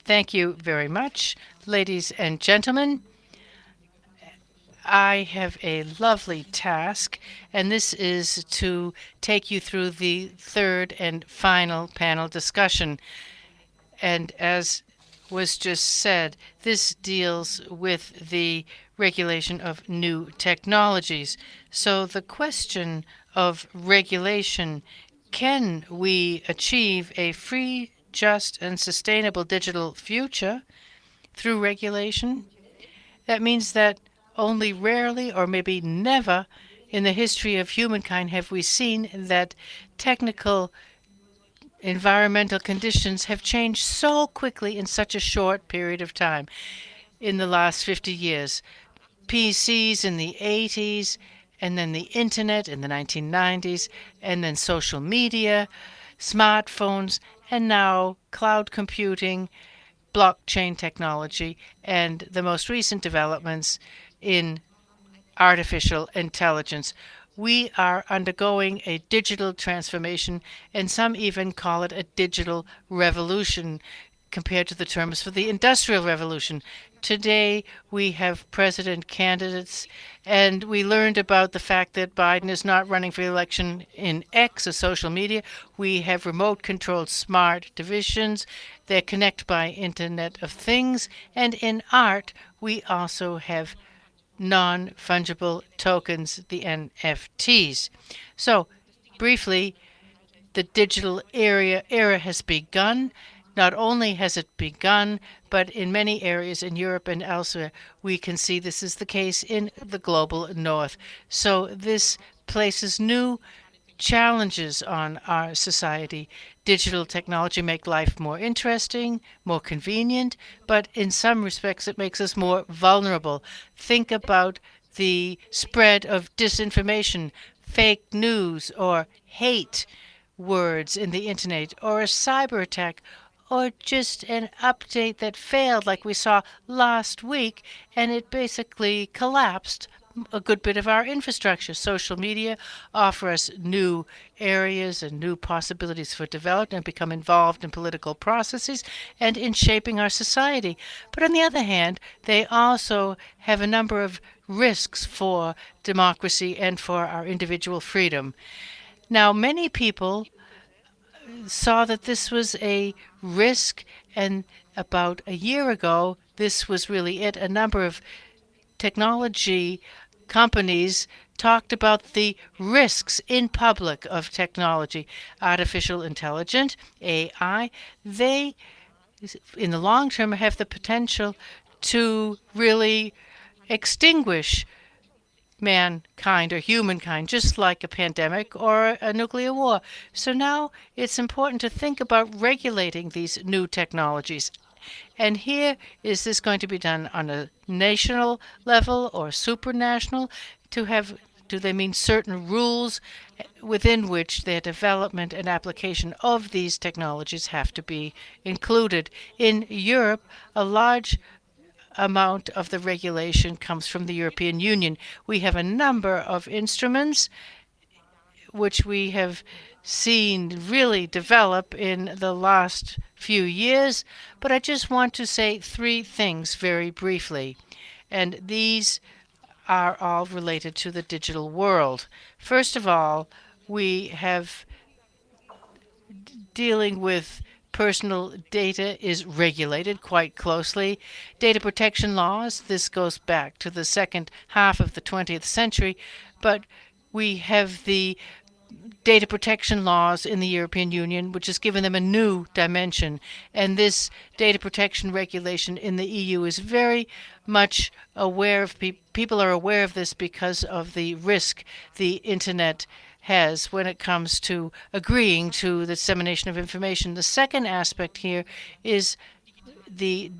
Thank you very much, ladies and gentlemen. I have a lovely task, and this is to take you through the third and final panel discussion. And as was just said, this deals with the regulation of new technologies. So the question of regulation, can we achieve a free, just, and sustainable digital future through regulation? That means that only rarely or maybe never in the history of humankind have we seen that technical environmental conditions have changed so quickly in such a short period of time in the last 50 years. PCs in the 80s, and then the internet in the 1990s, and then social media, smartphones, and now cloud computing, blockchain technology, and the most recent developments in artificial intelligence. We are undergoing a digital transformation, and some even call it a digital revolution compared to the terms for the Industrial Revolution. Today, we have president candidates, and we learned about the fact that Biden is not running for election in X, or social media. We have remote-controlled smart divisions. They're connected by Internet of Things. And in art, we also have non-fungible tokens, the NFTs. So, briefly, the digital era has begun. Not only has it begun, but in many areas in Europe and elsewhere, we can see this is the case in the global north. So this places new challenges on our society. Digital technology makes life more interesting, more convenient, but in some respects it makes us more vulnerable. Think about the spread of disinformation, fake news, or hate words in the internet, or a cyber attack, or just an update that failed like we saw last week, and it basically collapsed a good bit of our infrastructure. Social media offer us new areas and new possibilities for development and become involved in political processes and in shaping our society. But on the other hand, they also have a number of risks for democracy and for our individual freedom. Now, many people saw that this was a risk, and about a year ago, this was really it. A number of technology companies talked about the risks in public of technology. Artificial intelligence, AI, they, in the long term, have the potential to really extinguish mankind or humankind, just like a pandemic or a nuclear war. So now it's important to think about regulating these new technologies. And here, is this going to be done on a national level or supranational? Do they mean certain rules within which their development and application of these technologies have to be included? In Europe, a large amount of the regulation comes from the European Union. We have a number of instruments which we have seen really develop in the last few years, but I just want to say three things very briefly, and these are all related to the digital world. First of all, we have dealing with personal data is regulated quite closely. Data protection laws, this goes back to the second half of the 20th century, but we have the data protection laws in the European Union, which has given them a new dimension. And this data protection regulation in the EU is very much aware of people are aware of this because of the risk the internet has when it comes to agreeing to the dissemination of information. The second aspect here is the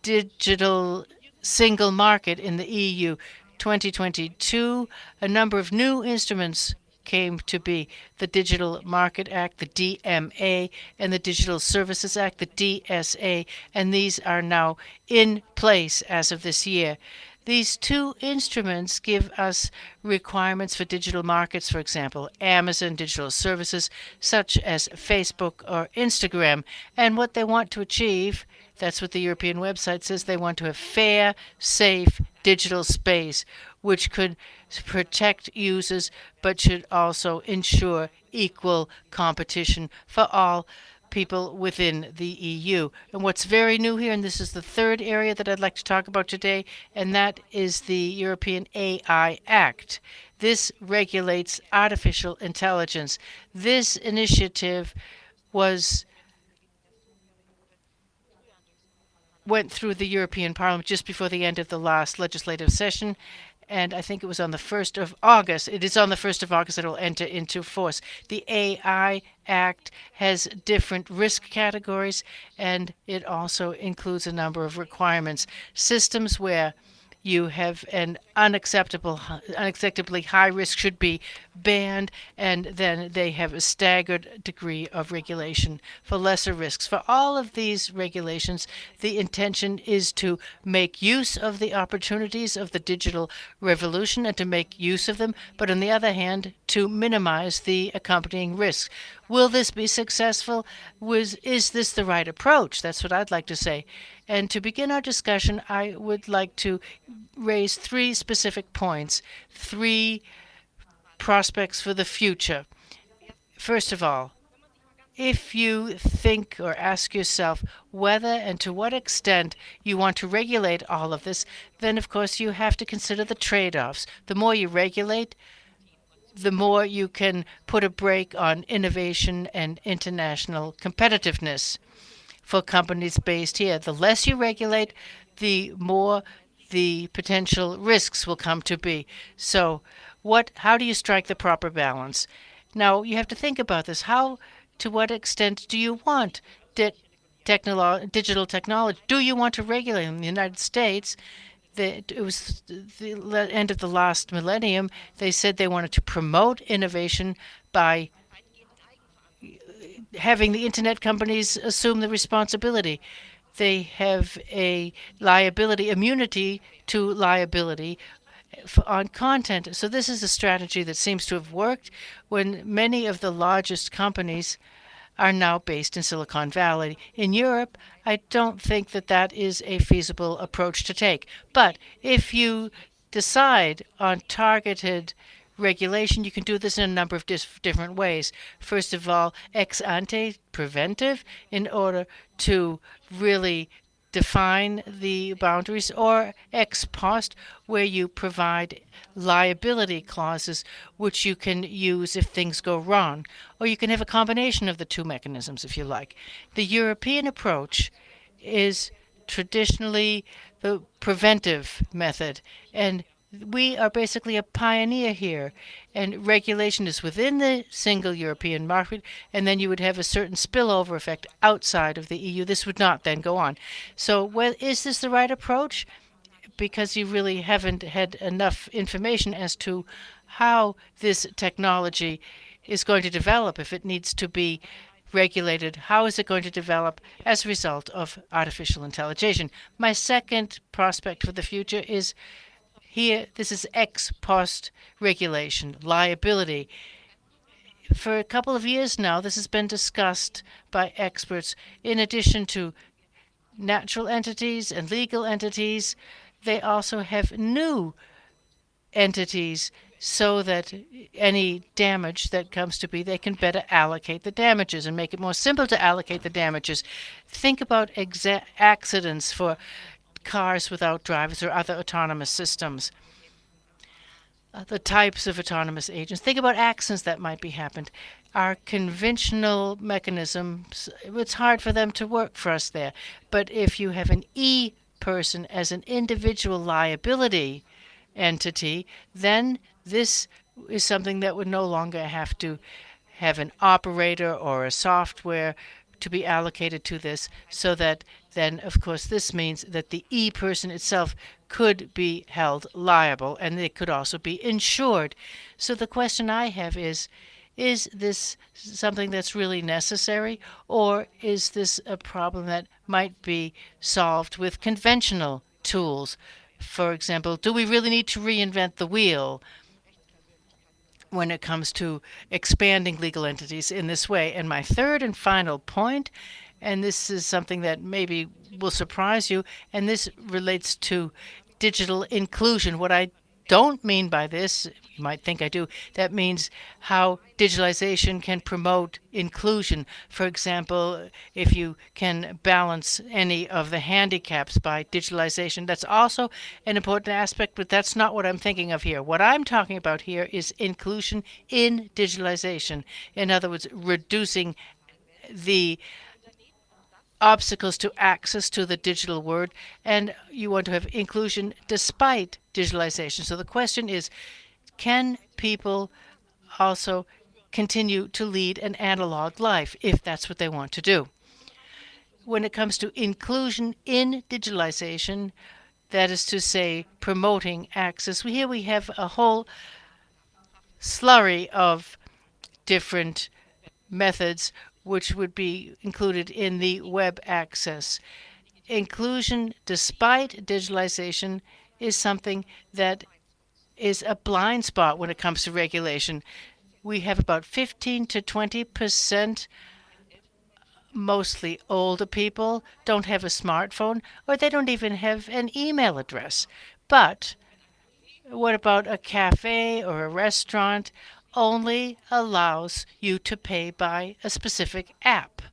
digital single market in the EU. 2022, a number of new instruments came to be: the Digital Market Act, the DMA, and the Digital Services Act, the DSA, and these are now in place as of this year. These two instruments give us requirements for digital markets, for example, Amazon digital services such as Facebook or Instagram. And what they want to achieve, that's what the European website says, they want to have fair, safe digital space, which could protect users but should also ensure equal competition for all people within the EU. And what's very new here, and this is the third area that I'd like to talk about today, and that is the European AI Act. This regulates artificial intelligence. This initiative went through the European Parliament just before the end of the last legislative session, and I think it was on the 1st of August. It is on the 1st of August that it will enter into force. The AI Act has different risk categories, and it also includes a number of requirements. Systems where you have an unacceptably high risk should be banned, and then they have a staggered degree of regulation for lesser risks. For all of these regulations, the intention is to make use of the opportunities of the digital revolution and to make use of them, but on the other hand, to minimize the accompanying risks. Will this be successful? Is this the right approach? That's what I'd like to say. And to begin our discussion, I would like to raise three specific points, three prospects for the future. First of all, if you think or ask yourself whether and to what extent you want to regulate all of this, then of course you have to consider the trade-offs. The more you regulate, the more you can put a brake on innovation and international competitiveness for companies based here. The less you regulate, the more the potential risks will come to be. So how do you strike the proper balance? Now, you have to think about this. To what extent do you want digital technology? Do you want to regulate in the United States? It was the end of the last millennium. They said they wanted to promote innovation by having the internet companies assume the responsibility. They have a immunity to liability on content. So this is a strategy that seems to have worked when many of the largest companies are now based in Silicon Valley. In Europe, I don't think that is a feasible approach to take. But if you decide on targeted regulation, you can do this in a number of different ways. First of all, ex ante, preventive, in order to really define the boundaries, or ex post, where you provide liability clauses which you can use if things go wrong. Or you can have a combination of the two mechanisms if you like. The European approach is traditionally the preventive method, and we are basically a pioneer here, and regulation is within the single European market, and then you would have a certain spillover effect outside of the EU. This would not then go on. So is this the right approach? Because you really haven't had enough information as to how this technology is going to develop. If it needs to be regulated, how is it going to develop as a result of artificial intelligence? My second prospect for the future is here, this is ex post regulation, liability. For a couple of years now, this has been discussed by experts. In addition to natural entities and legal entities, they also have new entities so that any damage that comes to be, they can better allocate the damages and make it more simple to allocate the damages. Think about accidents for cars without drivers or other autonomous systems. The types of autonomous agents. Think about accidents that might be happened. Our conventional mechanisms, it's hard for them to work for us there. But if you have an person as an individual liability entity, then this is something that would no longer have to have an operator or a software to be allocated to this, so that then, of course, this means that the person itself could be held liable, and it could also be insured. So the question I have is this something that's really necessary, or is this a problem that might be solved with conventional tools? For example, do we really need to reinvent the wheel when it comes to expanding legal entities in this way? And my third and final point, and this is something that maybe will surprise you, and this relates to digital inclusion. What I don't mean by this, you might think I do, that means how digitalization can promote inclusion. For example, if you can balance any of the handicaps by digitalization, that's also an important aspect, but that's not what I'm thinking of here. What I'm talking about here is inclusion in digitalization. In other words, reducing the obstacles to access to the digital world, and you want to have inclusion despite digitalization. So the question is, can people also continue to lead an analog life if that's what they want to do? When it comes to inclusion in digitalization, that is to say, promoting access, here we have a whole slurry of different methods which would be included in the web access. Inclusion despite digitalization is something that is a blind spot when it comes to regulation. We have about 15 to 20%, mostly older people, don't have a smartphone, or they don't even have an email address. But what about a cafe or a restaurant? Only allows you to pay by a specific app.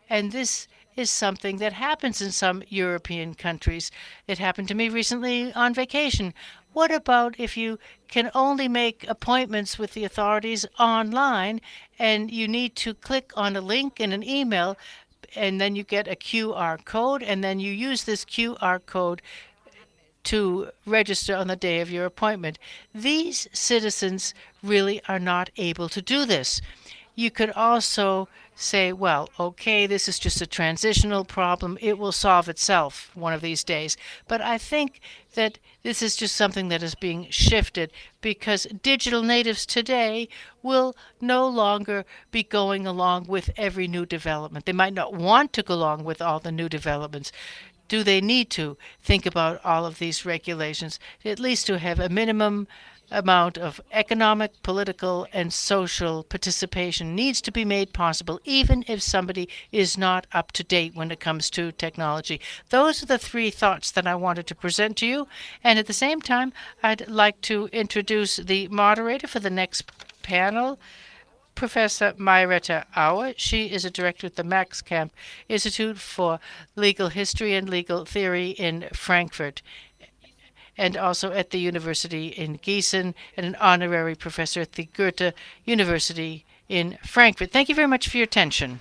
And this is something that happens in some European countries. It happened to me recently on vacation. What about if you can only make appointments with the authorities online and you need to click on a link in an email and then you get a QR code and then you use this QR code to register on the day of your appointment? These citizens really are not able to do this. You could also say, well, okay, this is just a transitional problem. It will solve itself one of these days. But I think that this is just something that is being shifted because digital natives today will no longer be going along with every new development. They might not want to go along with all the new developments. Do they need to think about all of these regulations, at least to have a minimum amount of economic, political, and social participation needs to be made possible, even if somebody is not up to date when it comes to technology? Those are the three thoughts that I wanted to present to you. And at the same time, I'd like to introduce the moderator for the next panel, Professor Marietta Auer. She is a director at the Max Camp Institute for Legal History and Legal Theory in Frankfurt, and also at the University in Gießen, and an honorary professor at the Goethe University in Frankfurt. Thank you very much for your attention.